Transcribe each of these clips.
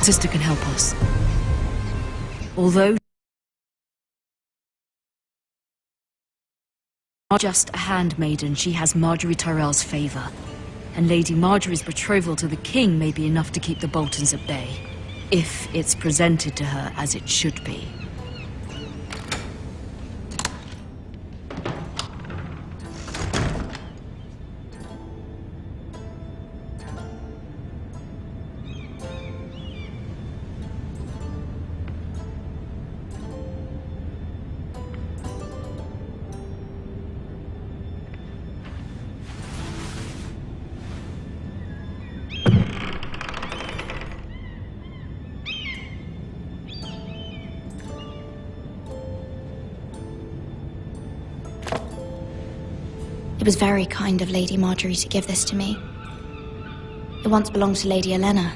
Sister can help us. Although just a handmaiden, she has Marjorie Tyrell's favor. And Lady Marjorie's betrothal to the king may be enough to keep the Boltons at bay, if it's presented to her as it should be. It was very kind of Lady Marjorie to give this to me. It once belonged to Lady Elena.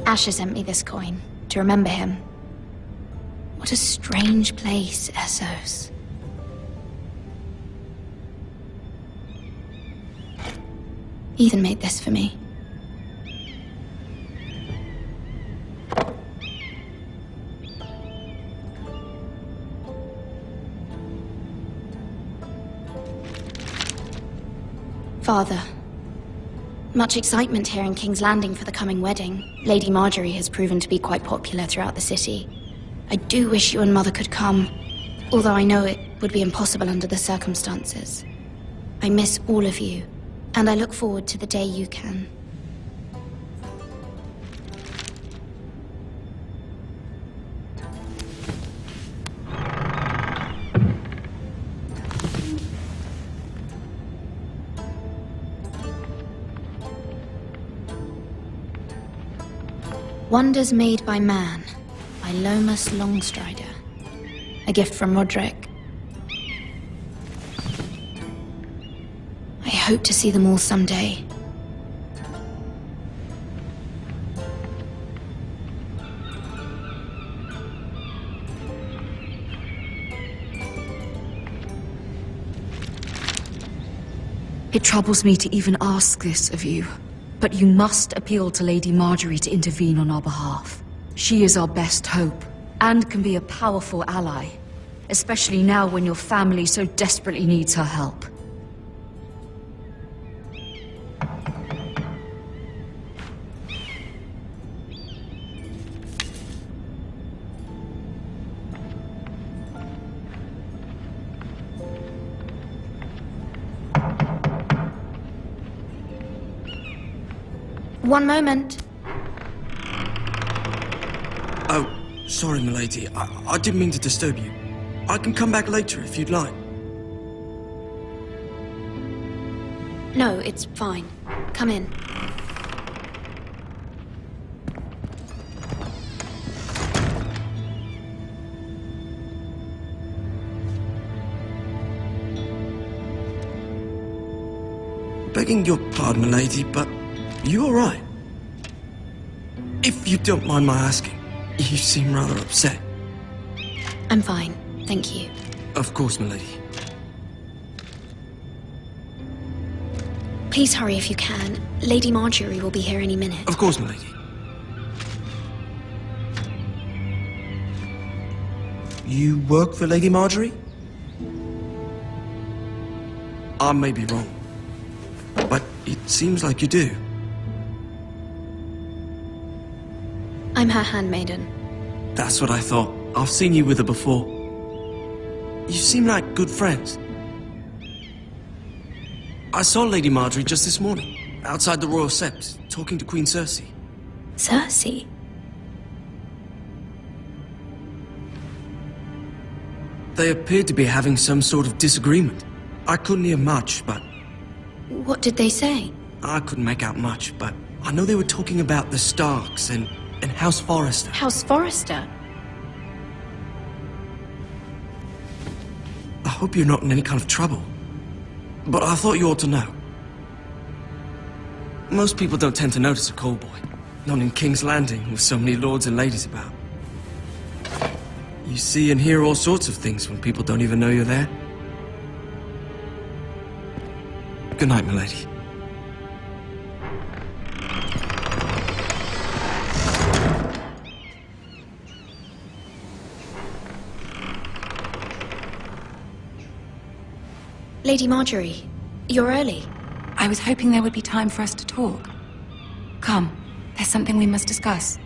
Asher sent me this coin to remember him. What a strange place, Essos. Ethan made this for me. Father, much excitement here in King's Landing for the coming wedding. Lady Marjorie has proven to be quite popular throughout the city. I do wish you and Mother could come, although I know it would be impossible under the circumstances. I miss all of you, and I look forward to the day you can. Wonders Made by Man, by Lomas Longstrider. A gift from Roderick. I hope to see them all someday. It troubles me to even ask this of you. But you must appeal to Lady Marjorie to intervene on our behalf. She is our best hope, and can be a powerful ally, especially now when your family so desperately needs her help. One moment. Oh, sorry, milady. I didn't mean to disturb you. I can come back later if you'd like. No, it's fine. Come in. Begging your pardon, milady, but you all right? If you don't mind my asking, you seem rather upset. I'm fine, thank you. Of course, milady. Please hurry if you can. Lady Marjorie will be here any minute. Of course, milady. You work for Lady Marjorie? I may be wrong, but it seems like you do. I'm her handmaiden. That's what I thought. I've seen you with her before. You seem like good friends. I saw Lady Marjorie just this morning. outside the Royal Sept, talking to Queen Cersei. Cersei? They appeared to be having some sort of disagreement. I couldn't hear much, but What did they say? I couldn't make out much, but I know they were talking about the Starks and House Forrester. House Forrester? I hope you're not in any kind of trouble. But I thought you ought to know. Most people don't tend to notice a call boy. Not in King's Landing, with so many lords and ladies about. You see and hear all sorts of things when people don't even know you're there. Good night, milady. Lady Marjorie, you're early. I was hoping there would be time for us to talk. Come, there's something we must discuss.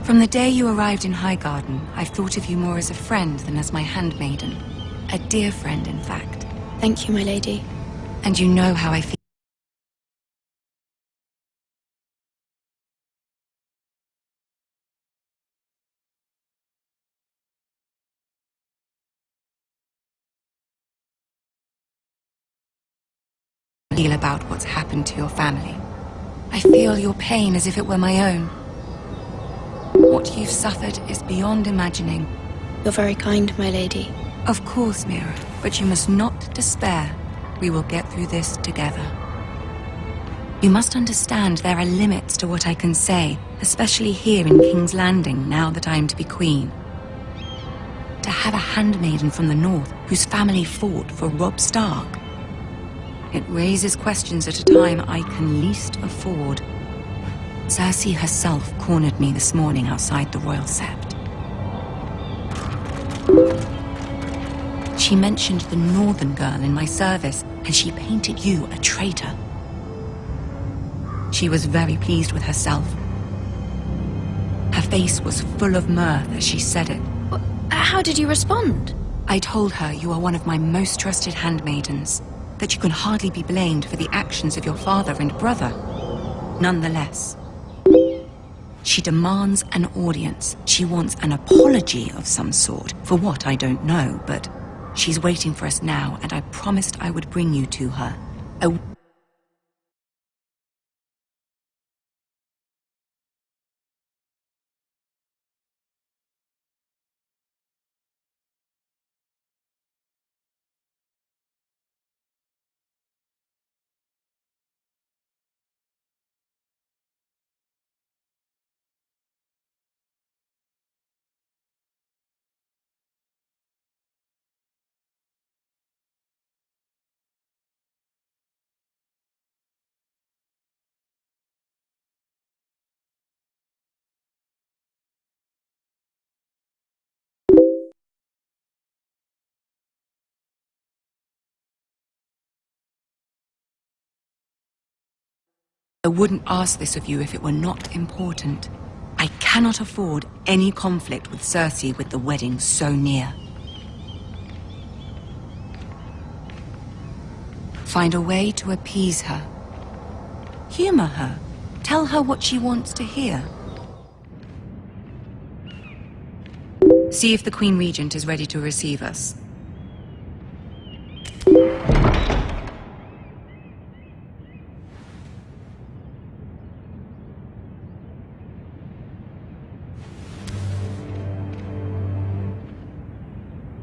From the day you arrived in Highgarden, I've thought of you more as a friend than as my handmaiden. A dear friend, in fact. Thank you, my lady. And you know how I feel. About what's happened to your family. I feel your pain as if it were my own. What you've suffered is beyond imagining. You're very kind, my lady. Of course, Mira, but you must not despair. We will get through this together. You must understand there are limits to what I can say, especially here in King's Landing, now that I am to be queen. To have a handmaiden from the north whose family fought for Robb Stark. It raises questions at a time I can least afford. Cersei herself cornered me this morning outside the Royal Sept. She mentioned the northern girl in my service, and she painted you a traitor. She was very pleased with herself. Her face was full of mirth as she said it. How did you respond? I told her you are one of my most trusted handmaidens, that you can hardly be blamed for the actions of your father and brother. Nonetheless, she demands an audience. She wants an apology of some sort, for what I don't know, but she's waiting for us now, and I promised I would bring you to her. I wouldn't ask this of you if it were not important. I cannot afford any conflict with Cersei with the wedding so near. Find a way to appease her. Humor her. Tell her what she wants to hear. See if the Queen Regent is ready to receive us.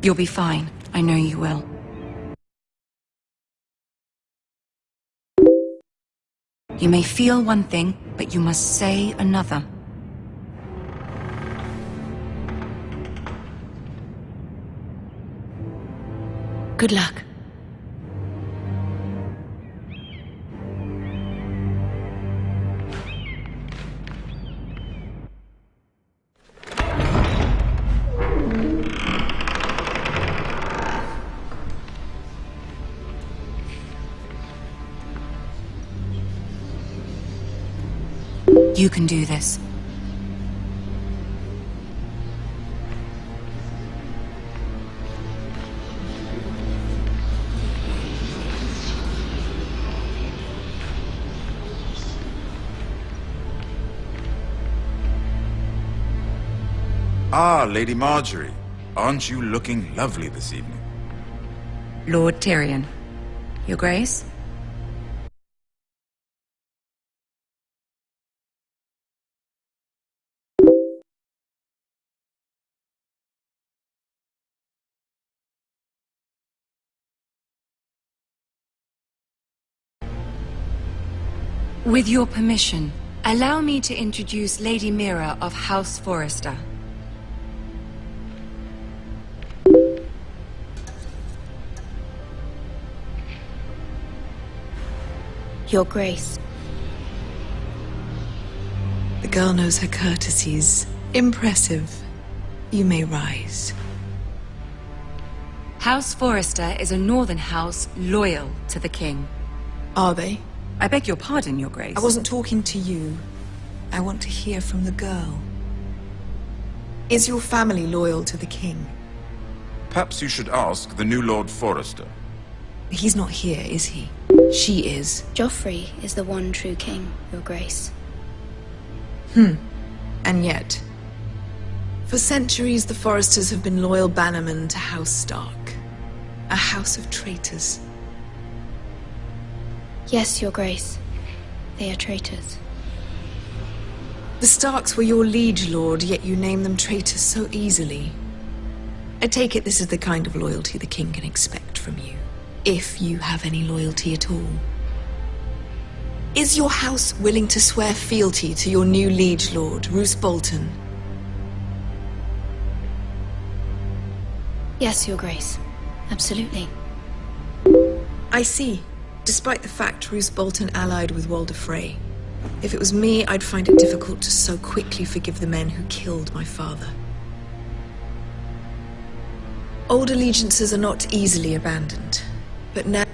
You'll be fine. I know you will. You may feel one thing, but you must say another. Good luck. You can do this. Ah, Lady Marjorie. Aren't you looking lovely this evening? Lord Tyrion. Your Grace? With your permission, allow me to introduce Lady Mira of House Forrester. Your Grace. The girl knows her courtesies. Impressive. You may rise. House Forrester is a northern house loyal to the king. Are they? I beg your pardon, Your Grace. I wasn't talking to you. I want to hear from the girl. Is your family loyal to the king? Perhaps you should ask the new Lord Forrester. He's not here, is he? She is. Joffrey is the one true king, Your Grace. And yet, for centuries the Forresters have been loyal bannermen to House Stark. A house of traitors. Yes, Your Grace. They are traitors. The Starks were your liege lord, yet you name them traitors so easily. I take it this is the kind of loyalty the king can expect from you. If you have any loyalty at all. Is your house willing to swear fealty to your new liege lord, Roose Bolton? Yes, Your Grace. Absolutely. I see. Despite the fact Roose Bolton allied with Walder Frey. If it was me, I'd find it difficult to so quickly forgive the men who killed my father. Old allegiances are not easily abandoned, but now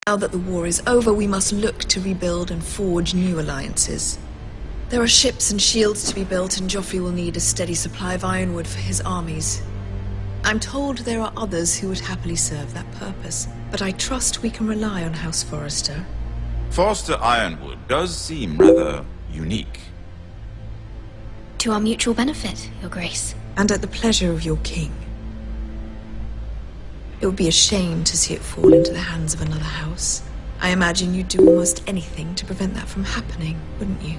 that the war is over, we must look to rebuild and forge new alliances. There are ships and shields to be built, and Joffrey will need a steady supply of ironwood for his armies. I'm told there are others who would happily serve that purpose, but I trust we can rely on House Forrester. Forrester Ironwood does seem rather unique. To our mutual benefit, Your Grace. And at the pleasure of your king. It would be a shame to see it fall into the hands of another house. I imagine you'd do almost anything to prevent that from happening, wouldn't you?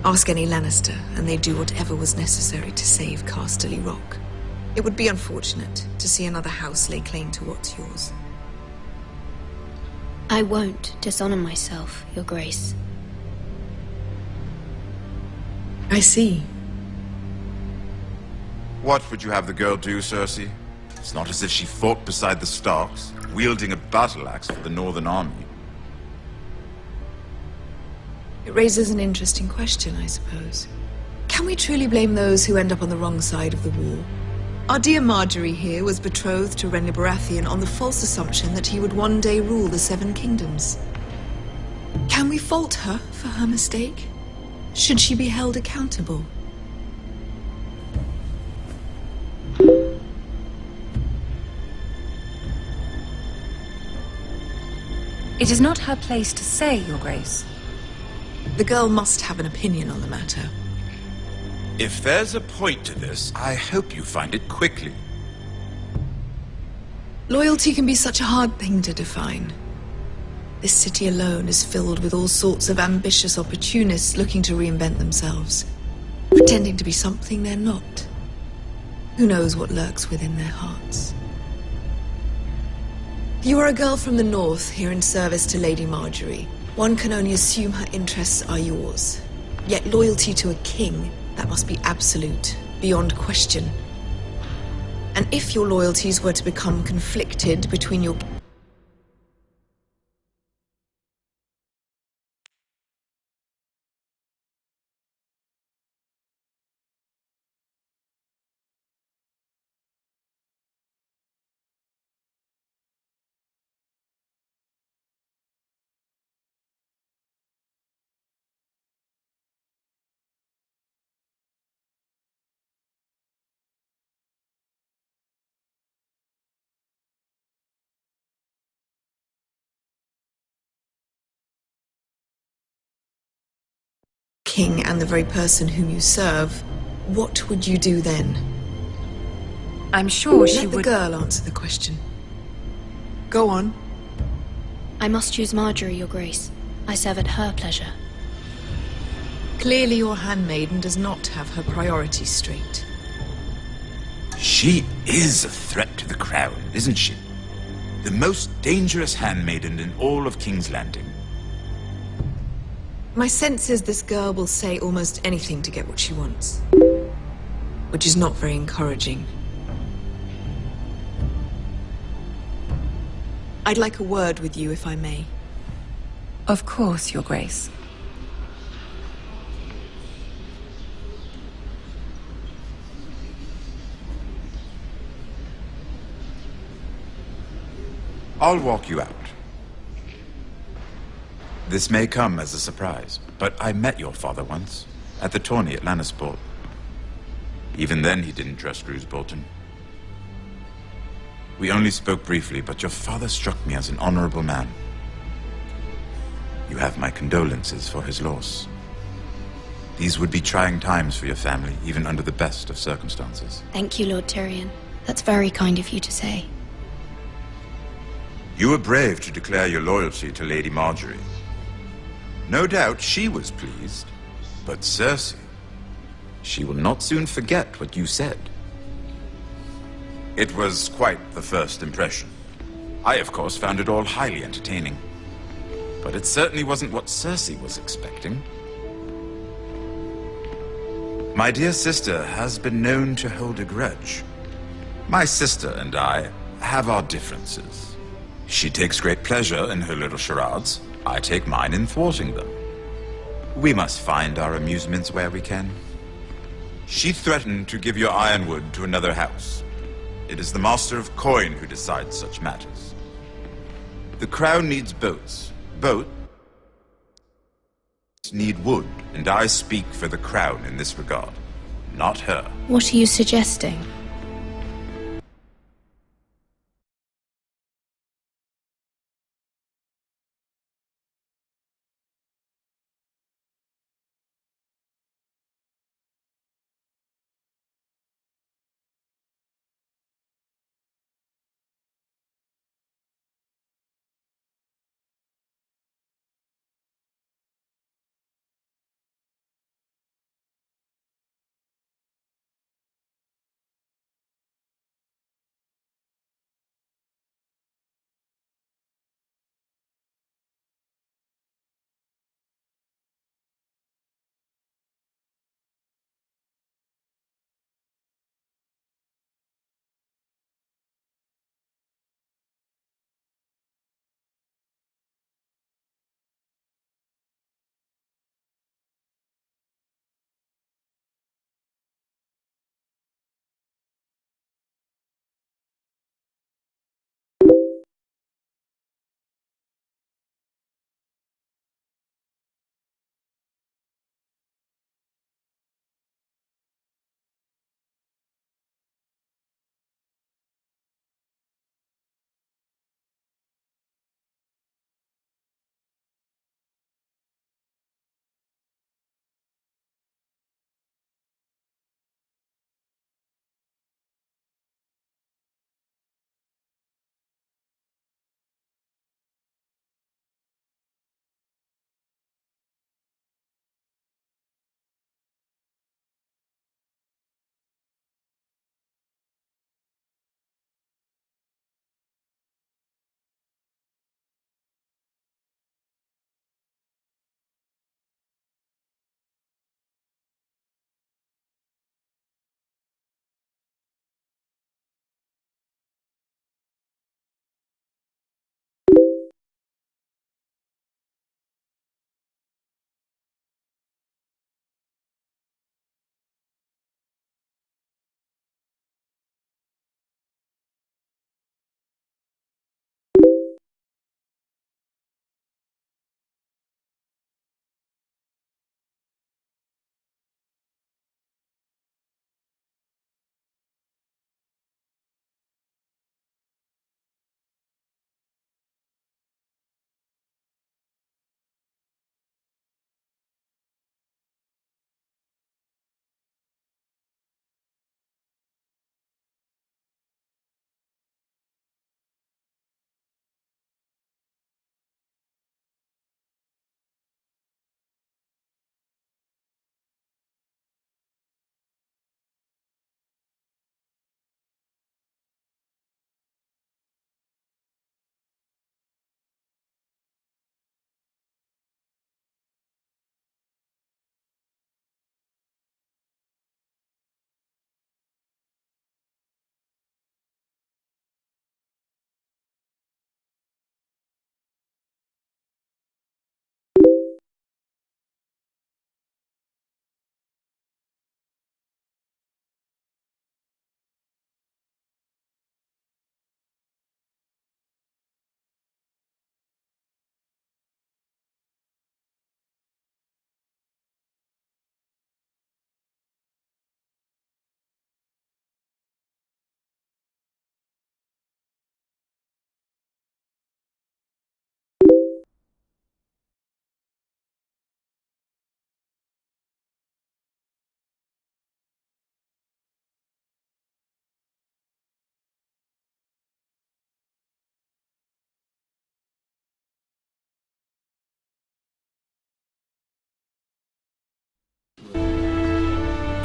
Ask any Lannister, and they'd do whatever was necessary to save Casterly Rock. It would be unfortunate to see another house lay claim to what's yours. I won't dishonor myself, Your Grace. I see. What would you have the girl do, Cersei? It's not as if she fought beside the Starks, wielding a battle axe for the Northern Army. It raises an interesting question, I suppose. Can we truly blame those who end up on the wrong side of the war? Our dear Marjorie here was betrothed to Renly Baratheon on the false assumption that he would one day rule the Seven Kingdoms. Can we fault her for her mistake? Should she be held accountable? It is not her place to say, Your Grace. The girl must have an opinion on the matter. If there's a point to this, I hope you find it quickly. Loyalty can be such a hard thing to define. This city alone is filled with all sorts of ambitious opportunists looking to reinvent themselves, pretending to be something they're not. Who knows what lurks within their hearts? You are a girl from the north, here in service to Lady Marjorie. One can only assume her interests are yours. Yet loyalty to a king, that must be absolute, beyond question. And if your loyalties were to become conflicted between your king and the very person whom you serve, what would you do then? I'm sure she Let the would... girl answer the question. Go on. I must choose Marjorie, Your Grace. I serve at her pleasure. Clearly your handmaiden does not have her priorities straight. She is a threat to the crown, isn't she? The most dangerous handmaiden in all of King's Landing. My sense is this girl will say almost anything to get what she wants. Which is not very encouraging. I'd like a word with you, if I may. Of course, Your Grace. I'll walk you out. This may come as a surprise, but I met your father once, at the tourney at Lannisport. Even then he didn't trust Roose Bolton. We only spoke briefly, but your father struck me as an honorable man. You have my condolences for his loss. These would be trying times for your family, even under the best of circumstances. Thank you, Lord Tyrion. That's very kind of you to say. You were brave to declare your loyalty to Lady Marjorie. No doubt she was pleased, but Cersei, she will not soon forget what you said. It was quite the first impression. I, of course, found it all highly entertaining. But it certainly wasn't what Cersei was expecting. My dear sister has been known to hold a grudge. My sister and I have our differences. She takes great pleasure in her little charades. I take mine in thwarting them. We must find our amusements where we can. She threatened to give your ironwood to another house. It is the Master of Coin who decides such matters. The crown needs boats. Boats need wood, and I speak for the crown in this regard, not her. What are you suggesting?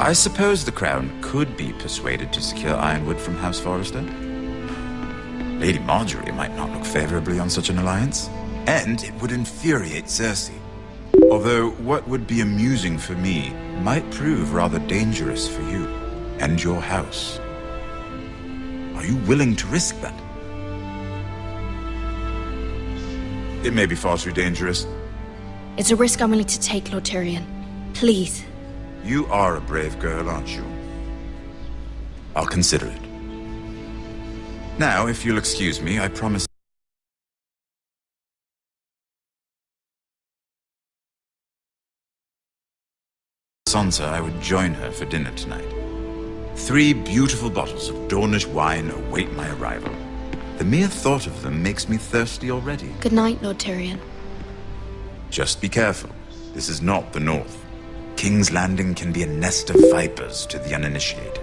I suppose the Crown could be persuaded to secure Ironwood from House Forrester. Lady Marjorie might not look favorably on such an alliance, and it would infuriate Cersei. Although what would be amusing for me might prove rather dangerous for you and your house. Are you willing to risk that? It may be far too dangerous. It's a risk I'm willing to take, Lord Tyrion. Please. You are a brave girl, aren't you? I'll consider it. Now, if you'll excuse me, I promise Sansa I would join her for dinner tonight. 3 beautiful bottles of Dornish wine await my arrival. The mere thought of them makes me thirsty already. Good night, Lord Tyrion. Just be careful. This is not the North. King's Landing can be a nest of vipers to the uninitiated.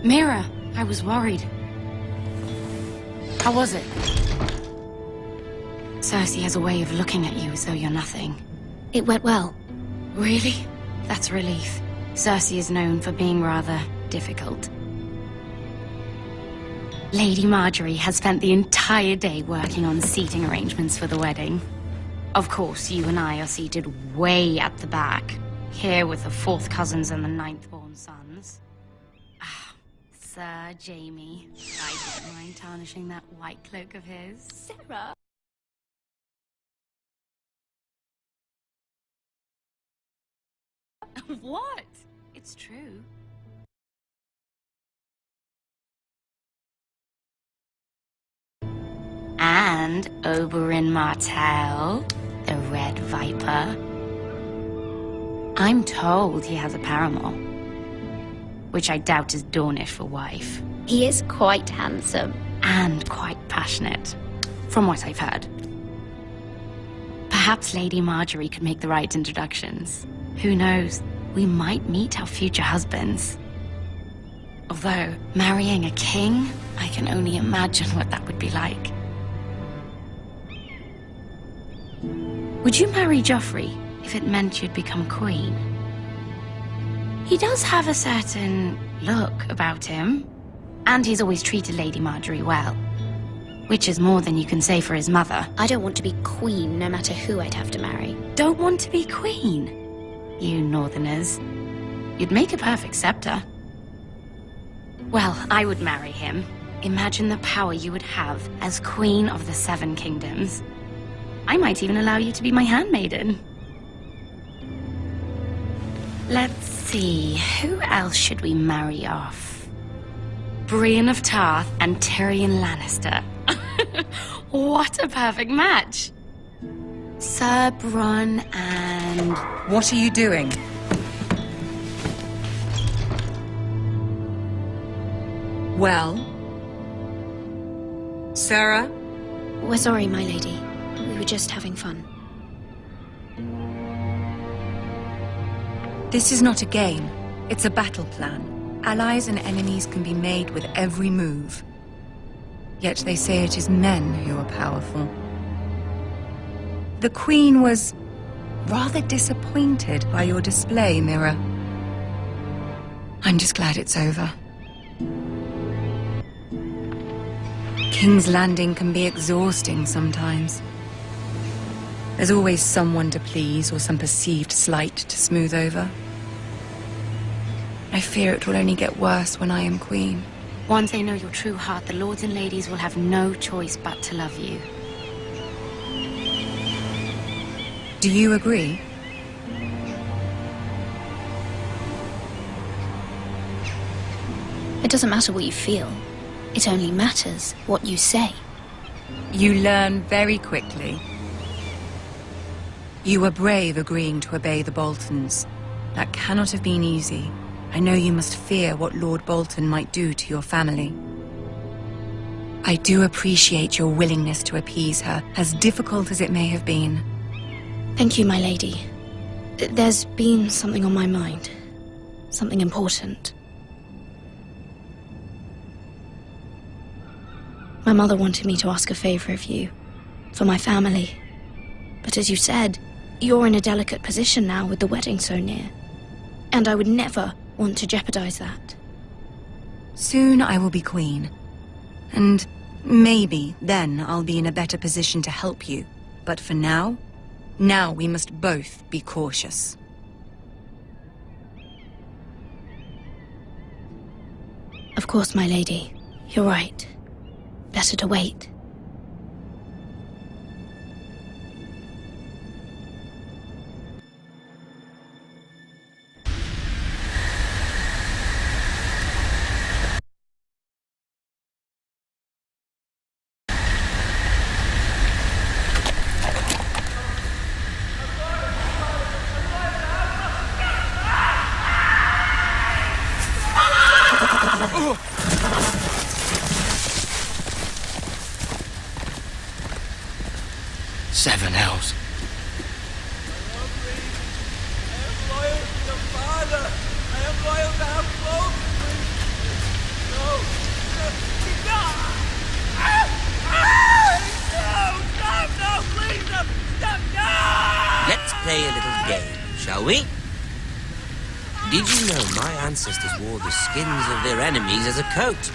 Mira, I was worried. How was it? Cersei has a way of looking at you as though you're nothing. It went well. Really? That's a relief. Cersei is known for being rather difficult. Lady Marjorie has spent the entire day working on seating arrangements for the wedding. Of course, you and I are seated way at the back, here with the 4th cousins and the 9th-born sons. Sir Jaime, I didn't mind tarnishing that white cloak of his. Sarah? What? It's true. And Oberyn Martell, the Red Viper. I'm told he has a paramour, which I doubt is Dornish for wife. He is quite handsome. And quite passionate, from what I've heard. Perhaps Lady Marjorie could make the right introductions. Who knows? We might meet our future husbands. Although, marrying a king, I can only imagine what that would be like. Would you marry Joffrey if it meant you'd become queen? He does have a certain look about him, and he's always treated Lady Marjorie well. Which is more than you can say for his mother. I don't want to be queen, no matter who I'd have to marry. Don't want to be queen? You northerners. You'd make a perfect scepter. Well, I would marry him. Imagine the power you would have as Queen of the 7 Kingdoms. I might even allow you to be my handmaiden. Let's see, who else should we marry off? Brienne of Tarth and Tyrion Lannister. What a perfect match! Sir Bronn and... What are you doing? Well? Sarah? We're sorry, my lady. We were just having fun. This is not a game. It's a battle plan. Allies and enemies can be made with every move. Yet they say it is men who are powerful. The Queen was rather disappointed by your display, Mira. I'm just glad it's over. King's Landing can be exhausting sometimes. There's always someone to please or some perceived slight to smooth over. I fear it will only get worse when I am queen. Once they know your true heart, the lords and ladies will have no choice but to love you. Do you agree? It doesn't matter what you feel. It only matters what you say. You learn very quickly. You were brave agreeing to obey the Boltons. That cannot have been easy. I know you must fear what Lord Bolton might do to your family. I do appreciate your willingness to appease her, as difficult as it may have been. Thank you, my lady. There's been something on my mind. Something important. My mother wanted me to ask a favor of you. For my family. But as you said, you're in a delicate position now with the wedding so near. And I would never want to jeopardize that. Soon I will be queen. And maybe then I'll be in a better position to help you. But for now we must both be cautious. Of course, my lady. You're right. Better to wait. Seven hells. Let's play a little game, shall we? Did you know my ancestors wore the skins of their enemies as a coat?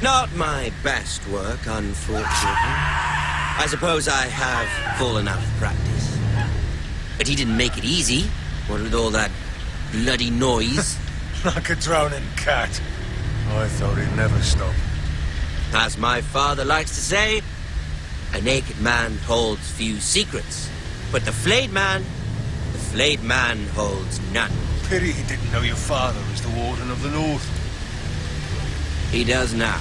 Not my best work, unfortunately. I suppose I have fallen out of practice. But he didn't make it easy, what with all that bloody noise. Like a droning cat. I thought he'd never stop. As my father likes to say, a naked man holds few secrets. But the flayed man holds none. Pity he didn't know your father was the Warden of the North. He does now.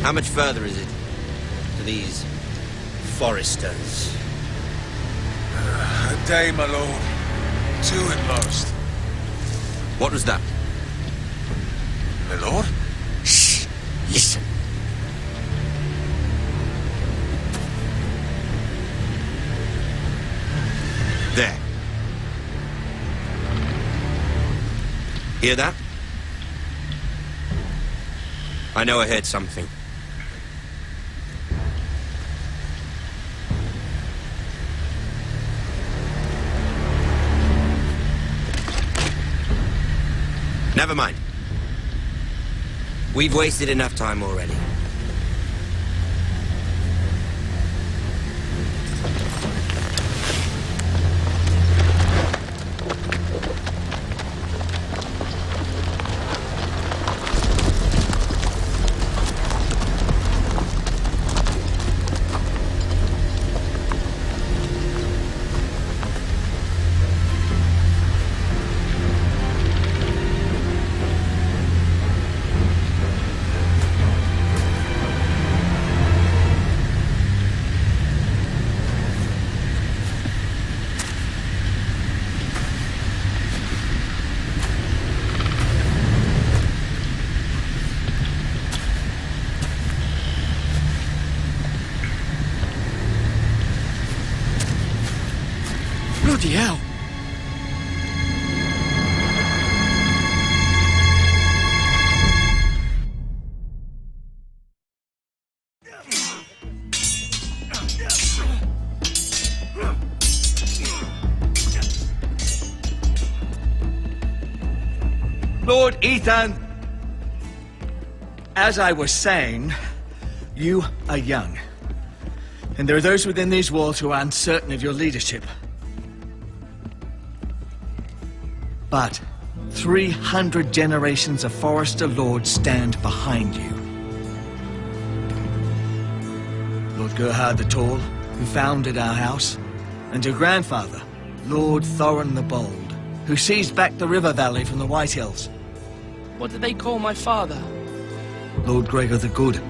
How much further is it to these foresters? A day, my lord. 2 at most. What was that? My lord? Shh! Listen. There. Hear that? I know I heard something. Never mind. We've wasted enough time already. Bloody hell! Lord Ethan, as I was saying, you are young. And there are those within these walls who are uncertain of your leadership. But 300 generations of Forester Lords stand behind you. Lord Gerhard the Tall, who founded our house, and your grandfather, Lord Thorin the Bold, who seized back the river valley from the White Hills. What did they call my father? Lord Gregor the Good.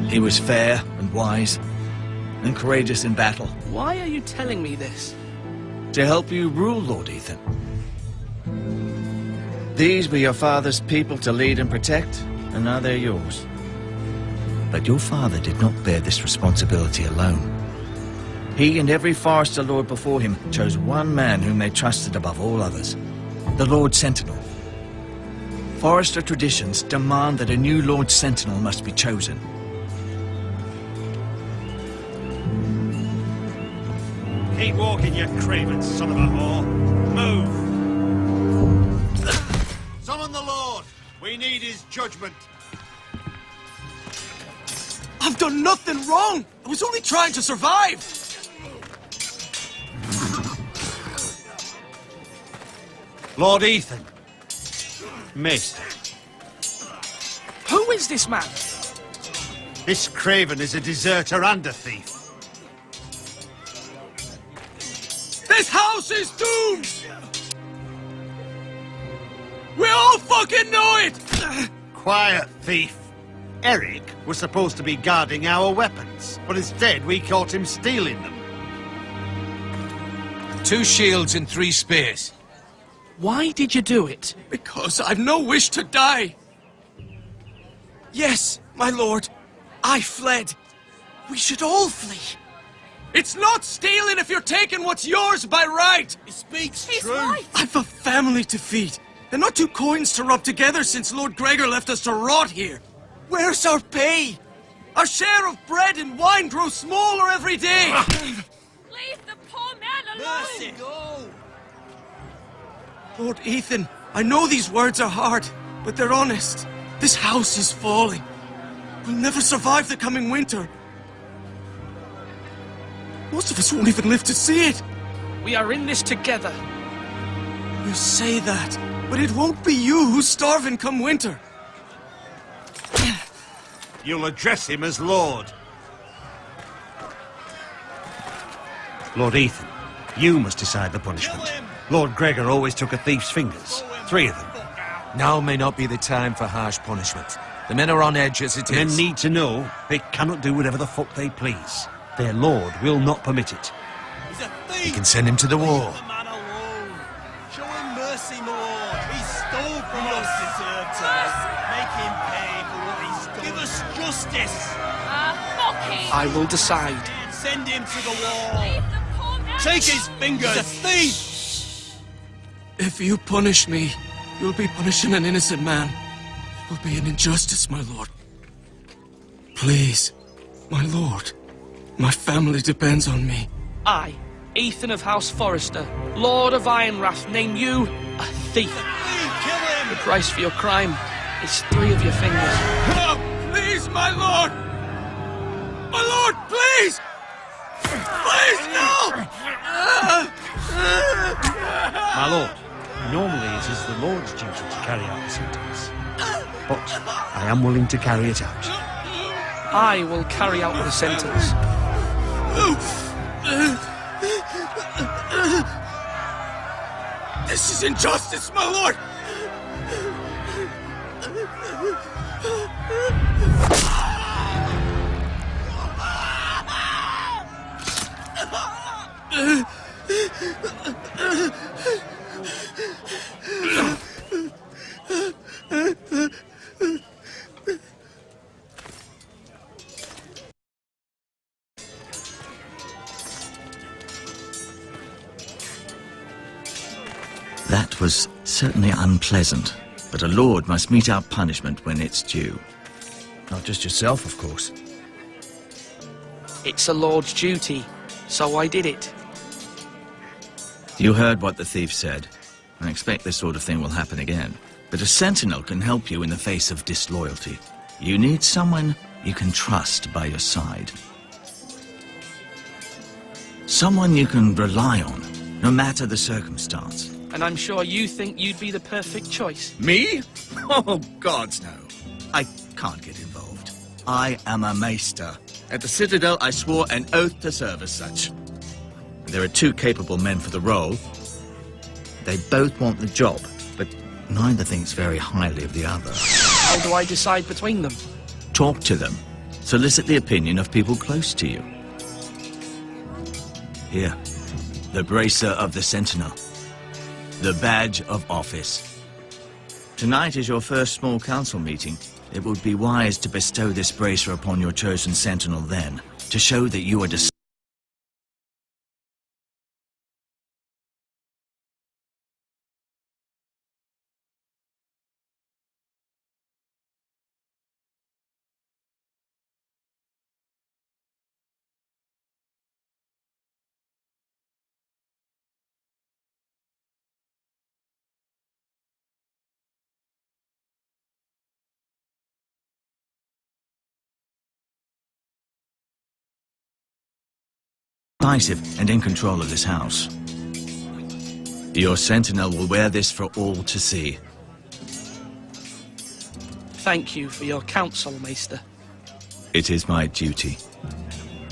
He was fair and wise, and courageous in battle. Why are you telling me this? To help you rule, Lord Ethan. These were your father's people to lead and protect, and now they're yours. But your father did not bear this responsibility alone. He and every Forester Lord before him chose one man whom they trusted above all others, the Lord Sentinel. Forester traditions demand that a new Lord Sentinel must be chosen. Keep walking, you craven son of a whore. Move! Summon the Lord! We need his judgment. I've done nothing wrong! I was only trying to survive! Lord Ethan. Maester. Who is this man? This craven is a deserter and a thief. This house is doomed! We all fucking know it! Quiet, thief. Eric was supposed to be guarding our weapons, but instead we caught him stealing them. 2 shields and 3 spears. Why did you do it? Because I've no wish to die. Yes, my lord, I fled. We should all flee. It's not stealing if you're taking what's yours by right. He speaks He's true. right. I've a family to feed. And not 2 coins to rub together since Lord Gregor left us to rot here. Where's our pay? Our share of bread and wine grows smaller every day. Leave the poor man alone! Mercy, go. Lord Ethan, I know these words are hard, but they're honest. This house is falling. We'll never survive the coming winter. Most of us won't even live to see it. We are in this together. You say that, but it won't be you who's starving come winter. You'll address him as Lord. Lord Ethan, you must decide the punishment. Lord Gregor always took a thief's fingers. 3 of them. Now may not be the time for harsh punishment. The men are on edge as it Men is. need to know they cannot do whatever the fuck they please. Their lord will not permit it. He's a thief. You can send him to the wall. Leave the man alone. Show him mercy, my lord. He stole from us. Deserved it. Make him pay for what he's done. Give us justice. Fuck him! I will decide. Send him to the wall. Leave the poor man Take his fingers. He's a thief. If you punish me, you'll be punishing an innocent man. It will be an injustice, my lord. Please, my lord. My family depends on me. I, Ethan of House Forester, Lord of Ironrath, name you a thief. Kill him. The price for your crime is 3 of your fingers. No, please, my lord! My lord, please! Please, no! My lord, normally it is the Lord's duty to carry out the sentence. But I am willing to carry it out. I will carry out the sentence. This is injustice, my lord! That was certainly unpleasant, but a lord must mete out punishment when it's due. Not just yourself, of course. It's a lord's duty, so I did it. You heard what the thief said. I expect this sort of thing will happen again. But a sentinel can help you in the face of disloyalty. You need someone you can trust by your side. Someone you can rely on, no matter the circumstance. And I'm sure you think you'd be the perfect choice. Me? Oh, gods no. I can't get involved. I am a maester. At the Citadel, I swore an oath to serve as such. There are 2 capable men for the role. They both want the job, but neither thinks very highly of the other. How do I decide between them? Talk to them. Solicit the opinion of people close to you. Here. The bracer of the Sentinel. The badge of office. Tonight is your first small council meeting. It would be wise to bestow this bracer upon your chosen Sentinel then, to show that you are decisive and in control of this house. Your Sentinel will wear this for all to see. Thank you for your counsel, Maester. It is my duty.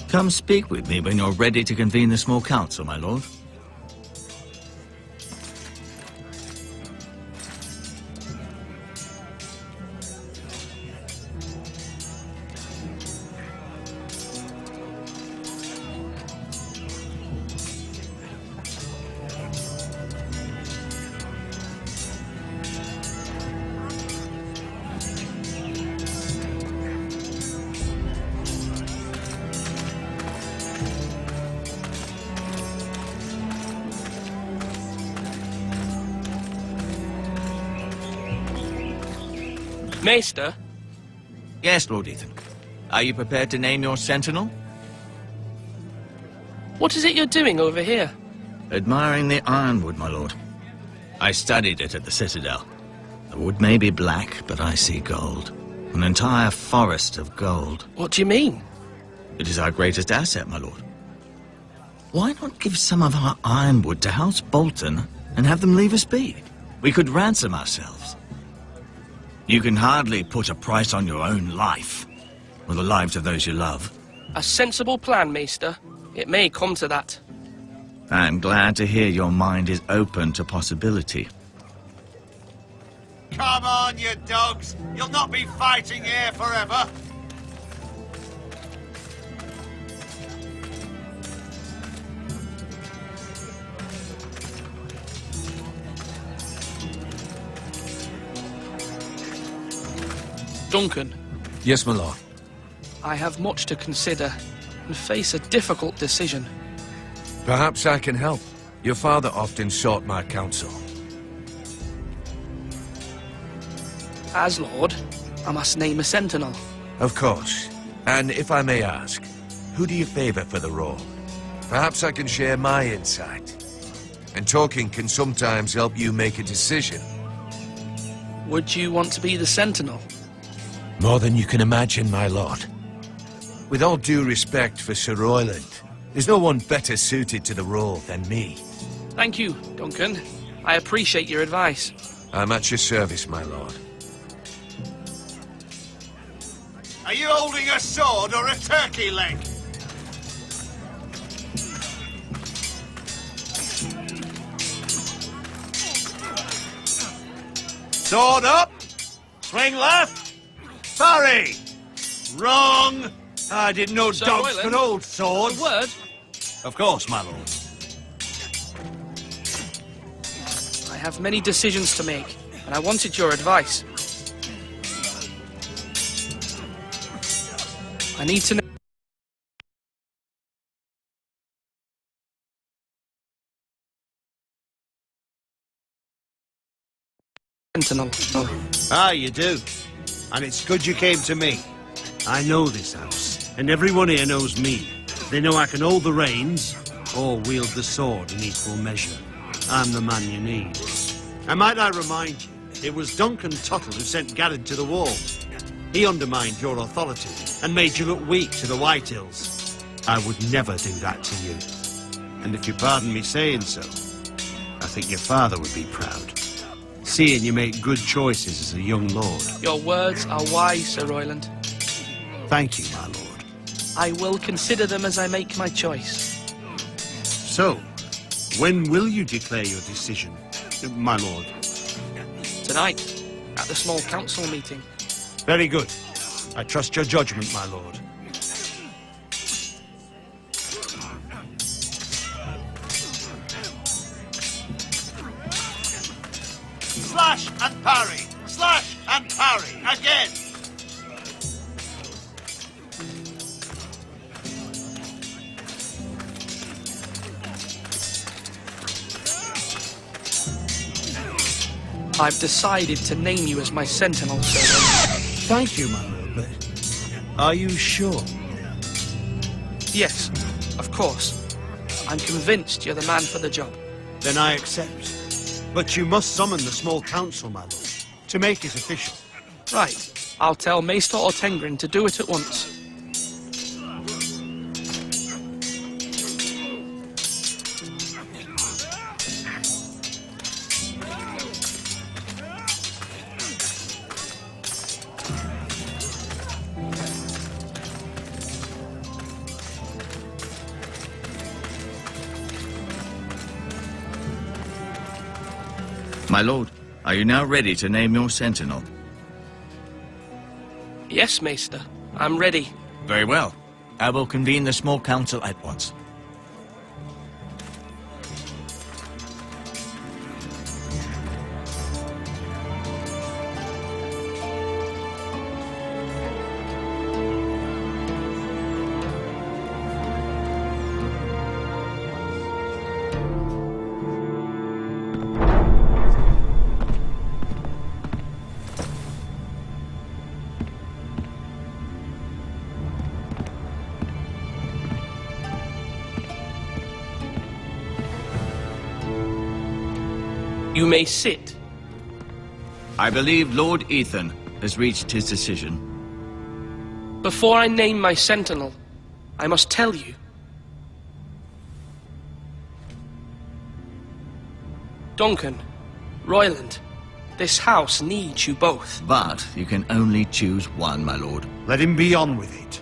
Come speak with me when you're ready to convene the small council, my lord. Maester? Yes, Lord Ethan. Are you prepared to name your Sentinel? What is it you're doing over here? Admiring the ironwood, my lord. I studied it at the Citadel. The wood may be black, but I see gold. An entire forest of gold. What do you mean? It is our greatest asset, my lord. Why not give some of our ironwood to House Bolton and have them leave us be? We could ransom ourselves. You can hardly put a price on your own life, or the lives of those you love. A sensible plan, Maester. It may come to that. I'm glad to hear your mind is open to possibility. Come on, you dogs! You'll not be fighting here forever! Duncan. Yes, my lord. I have much to consider and face a difficult decision. Perhaps I can help. Your father often sought my counsel. As Lord, I must name a Sentinel. Of course. And if I may ask, who do you favor for the role? Perhaps I can share my insight. And talking can sometimes help you make a decision. Would you want to be the Sentinel? More than you can imagine, my lord. With all due respect for Sir Royland, there's no one better suited to the role than me. Thank you, Duncan. I appreciate your advice. I'm at your service, my lord. Are you holding a sword or a turkey leg? Sword up! Swing left! Parry! Wrong! I didn't know Sir dogs Royland, could hold swords. A word? Of course, my lord. I have many decisions to make, and I wanted your advice. I need to know... Sentinel. Ah, you do. And it's good you came to me. I know this house, and everyone here knows me. They know I can hold the reins, or wield the sword in equal measure. I'm the man you need. And might I remind you, it was Duncan Tuttle who sent Garrett to the wall. He undermined your authority, and made you look weak to the White Hills. I would never do that to you. And if you pardon me saying so, I think your father would be proud. Seeing you make good choices as a young lord. Your words are wise, Sir Royland. Thank you, my lord. I will consider them as I make my choice. So, when will you declare your decision, my lord? Tonight, at the small council meeting. Very good. I trust your judgment, my lord. I've decided to name you as my sentinel, Sir. Thank you, my lord, but are you sure? Yes, of course. I'm convinced you're the man for the job. Then I accept. But you must summon the small council, my lord, to make it official. Right. I'll tell Maester Ortengrin to do it at once. My lord, are you now ready to name your sentinel? Yes, Maester. I'm ready. Very well. I will convene the small council at once. You may sit. I believe Lord Ethan has reached his decision. Before I name my sentinel, I must tell you. Duncan, Royland, this house needs you both. But you can only choose one, my lord. Let him be on with it.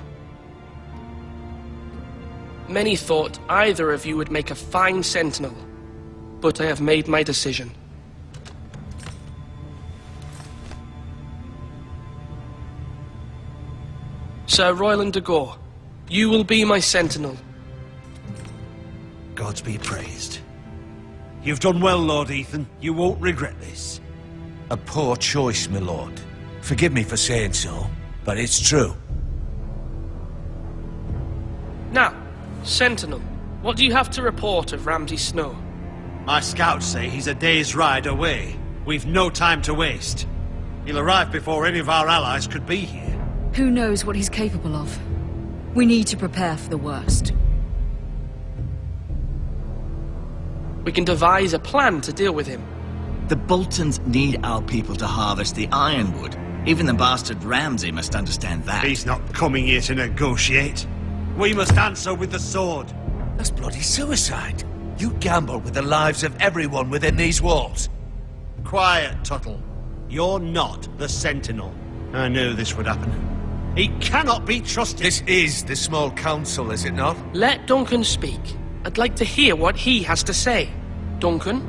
Many thought either of you would make a fine sentinel, but I have made my decision. Sir Royland de Gore, you will be my sentinel. Gods be praised. You've done well, Lord Ethan. You won't regret this. A poor choice, my lord. Forgive me for saying so, but it's true. Now, sentinel, what do you have to report of Ramsay Snow? My scouts say he's a day's ride away. We've no time to waste. He'll arrive before any of our allies could be here. Who knows what he's capable of? We need to prepare for the worst. We can devise a plan to deal with him. The Boltons need our people to harvest the ironwood. Even the bastard Ramsay must understand that. He's not coming here to negotiate. We must answer with the sword. That's bloody suicide. You gamble with the lives of everyone within these walls. Quiet, Tuttle. You're not the Sentinel. I knew this would happen. He cannot be trusted. This is the small council, is it not? Let Duncan speak. I'd like to hear what he has to say. Duncan?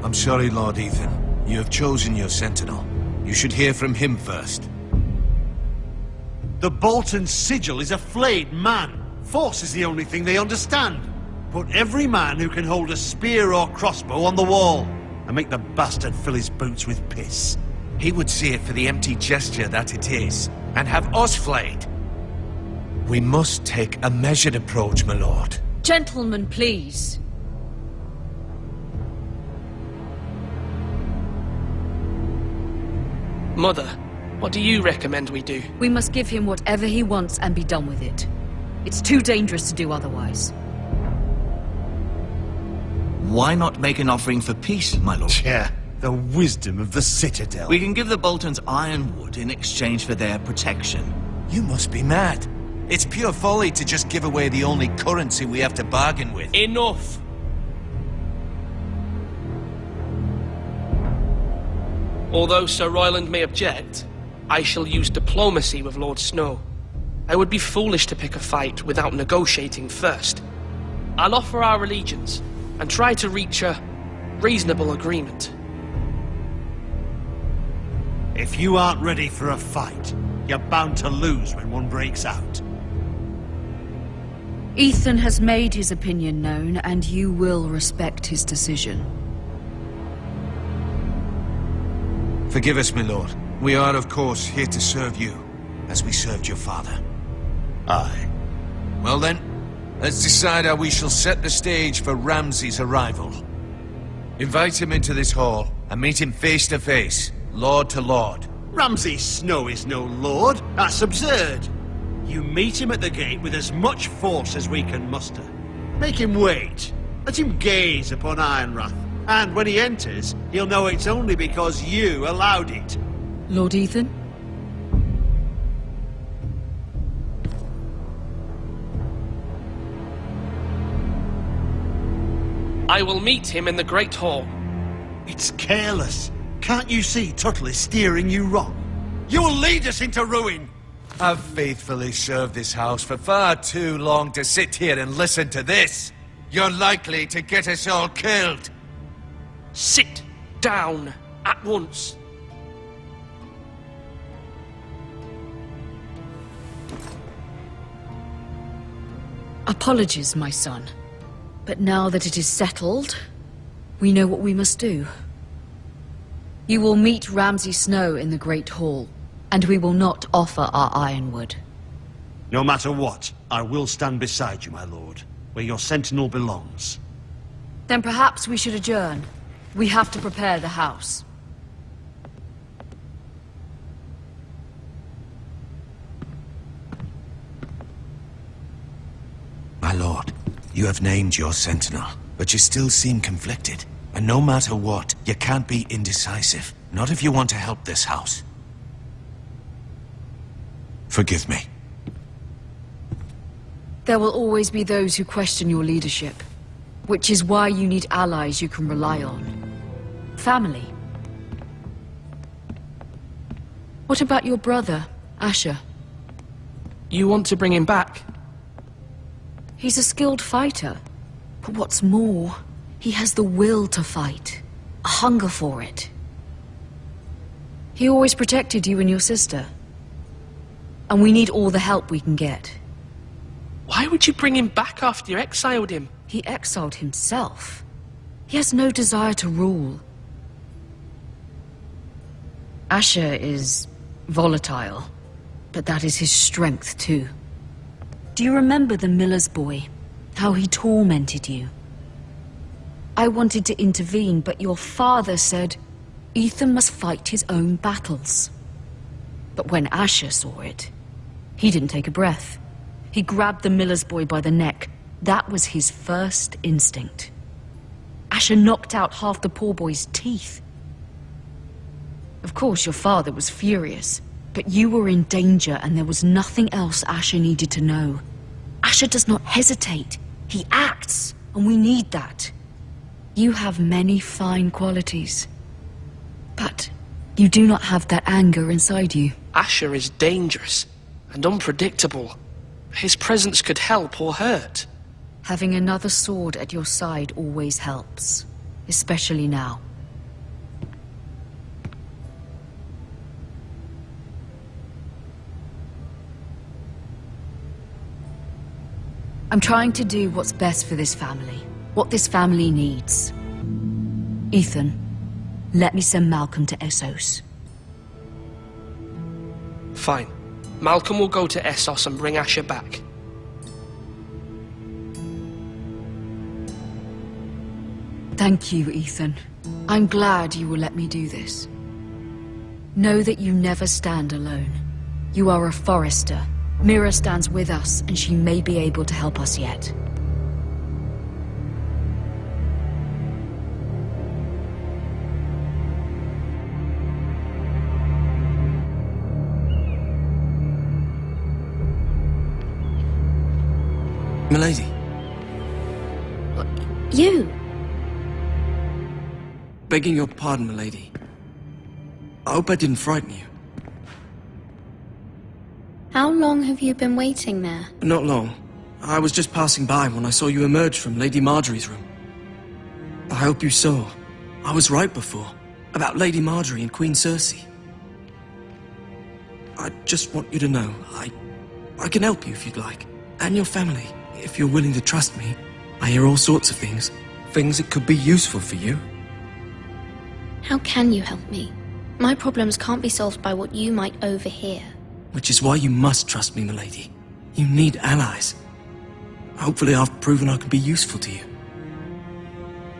I'm sorry, Lord Ethan. You have chosen your sentinel. You should hear from him first. The Bolton sigil is a flayed man. Force is the only thing they understand. Put every man who can hold a spear or crossbow on the wall, and make the bastard fill his boots with piss. He would see it for the empty gesture that it is, and have us flayed. We must take a measured approach, my lord. Gentlemen, please. Mother, what do you recommend we do? We must give him whatever he wants and be done with it. It's too dangerous to do otherwise. Why not make an offering for peace, my lord? Yeah, the wisdom of the Citadel. We can give the Boltons ironwood in exchange for their protection. You must be mad. It's pure folly to just give away the only currency we have to bargain with. Enough! Although Sir Royland may object, I shall use diplomacy with Lord Snow. I would be foolish to pick a fight without negotiating first. I'll offer our allegiance and try to reach a reasonable agreement. If you aren't ready for a fight, you're bound to lose when one breaks out. Ethan has made his opinion known, and you will respect his decision. Forgive us, my lord. We are, of course, here to serve you, as we served your father. Aye. Well then, let's decide how we shall set the stage for Ramsay's arrival. Invite him into this hall, and meet him face to face, lord to lord. Ramsay Snow is no lord. That's absurd. You meet him at the gate with as much force as we can muster. Make him wait. Let him gaze upon Ironrath. And when he enters, he'll know it's only because you allowed it. Lord Ethan? I will meet him in the Great Hall. It's careless. Can't you see Tuttle is steering you wrong? You'll lead us into ruin! I've faithfully served this house for far too long to sit here and listen to this. You're likely to get us all killed. Sit down at once. Apologies, my son. But now that it is settled, we know what we must do. You will meet Ramsay Snow in the Great Hall, and we will not offer our ironwood. No matter what, I will stand beside you, my lord, where your sentinel belongs. Then perhaps we should adjourn. We have to prepare the house. My lord, you have named your sentinel, but you still seem conflicted. And no matter what, you can't be indecisive. Not if you want to help this house. Forgive me. There will always be those who question your leadership, which is why you need allies you can rely on. Family. What about your brother, Asher? You want to bring him back? He's a skilled fighter, but what's more, he has the will to fight, a hunger for it. He always protected you and your sister, and we need all the help we can get. Why would you bring him back after you exiled him? He exiled himself. He has no desire to rule. Asher is volatile, but that is his strength too. Do you remember the miller's boy? How he tormented you? I wanted to intervene, but your father said Ethan must fight his own battles. But when Asher saw it, he didn't take a breath. He grabbed the miller's boy by the neck. That was his first instinct. Asher knocked out half the poor boy's teeth. Of course, your father was furious, but you were in danger and there was nothing else Asher needed to know. Asher does not hesitate. He acts, and we need that. You have many fine qualities, but you do not have that anger inside you. Asher is dangerous and unpredictable. His presence could help or hurt. Having another sword at your side always helps, especially now. I'm trying to do what's best for this family, what this family needs. Ethan, let me send Malcolm to Essos. Fine. Malcolm will go to Essos and bring Asher back. Thank you, Ethan. I'm glad you will let me do this. Know that you never stand alone. You are a Forester. Mira stands with us, and she may be able to help us yet. Milady. You? Begging your pardon, milady. I hope I didn't frighten you. How long have you been waiting there? Not long. I was just passing by when I saw you emerge from Lady Marjorie's room. I hope you saw. I was right before. About Lady Marjorie and Queen Cersei. I just want you to know, I can help you if you'd like. And your family, if you're willing to trust me. I hear all sorts of things. Things that could be useful for you. How can you help me? My problems can't be solved by what you might overhear. Which is why you must trust me, milady. You need allies. Hopefully I've proven I can be useful to you.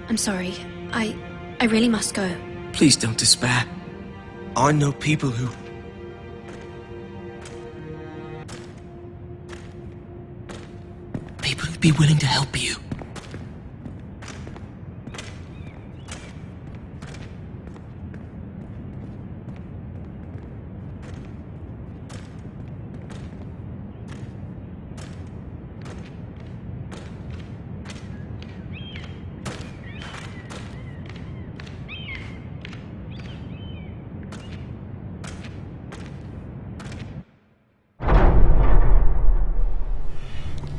I'm sorry. I really must go. Please don't despair. I know people who... People who'd be willing to help you.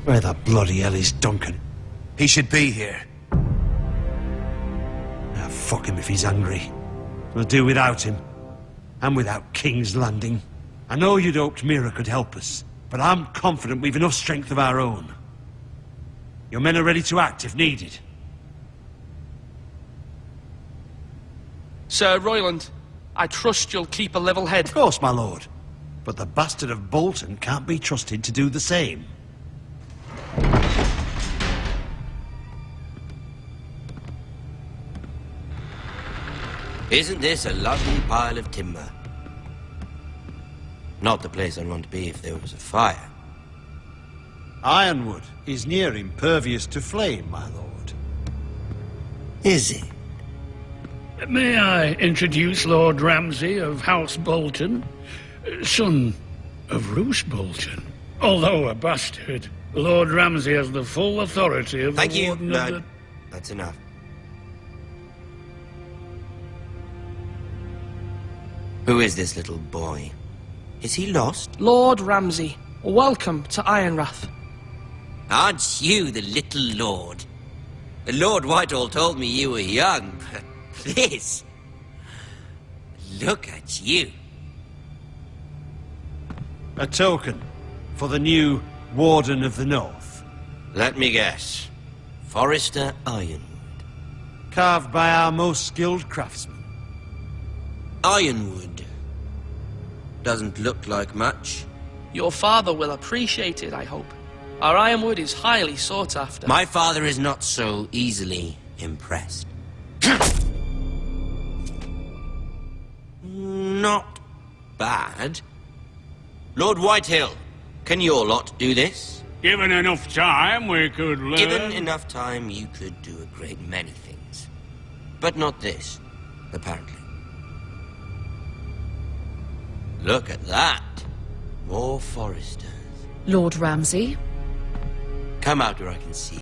Where the bloody hell is Duncan? He should be here. Ah, fuck him if he's hungry. We'll do without him. And without King's Landing. I know you'd hoped Mira could help us, but I'm confident we've enough strength of our own. Your men are ready to act if needed. Sir Royland, I trust you'll keep a level head. Of course, my lord. But the bastard of Bolton can't be trusted to do the same. Isn't this a lovely pile of timber? Not the place I'd want to be if there was a fire. Ironwood is near impervious to flame, my lord. Is it? May I introduce Lord Ramsay of House Bolton, son of Roose Bolton. Although a bastard, Lord Ramsay has the full authority of Thank the you, Warden Lord. of the... That's enough. Who is this little boy? Is he lost? Lord Ramsay, welcome to Ironrath. Aren't you the little lord? Lord Whitehall told me you were young, but this... Look at you. A token for the new Warden of the North. Let me guess. Forrester Ironwood. Carved by our most skilled craftsmen. Ironwood. Doesn't look like much. Your father will appreciate it, I hope. Our ironwood is highly sought after. My father is not so easily impressed. Not bad. Lord Whitehill, can your lot do this? Given enough time, we could learn... Given enough time, you could do a great many things. But not this, apparently. Look at that. More foresters. Lord Ramsay? Come out where I can see.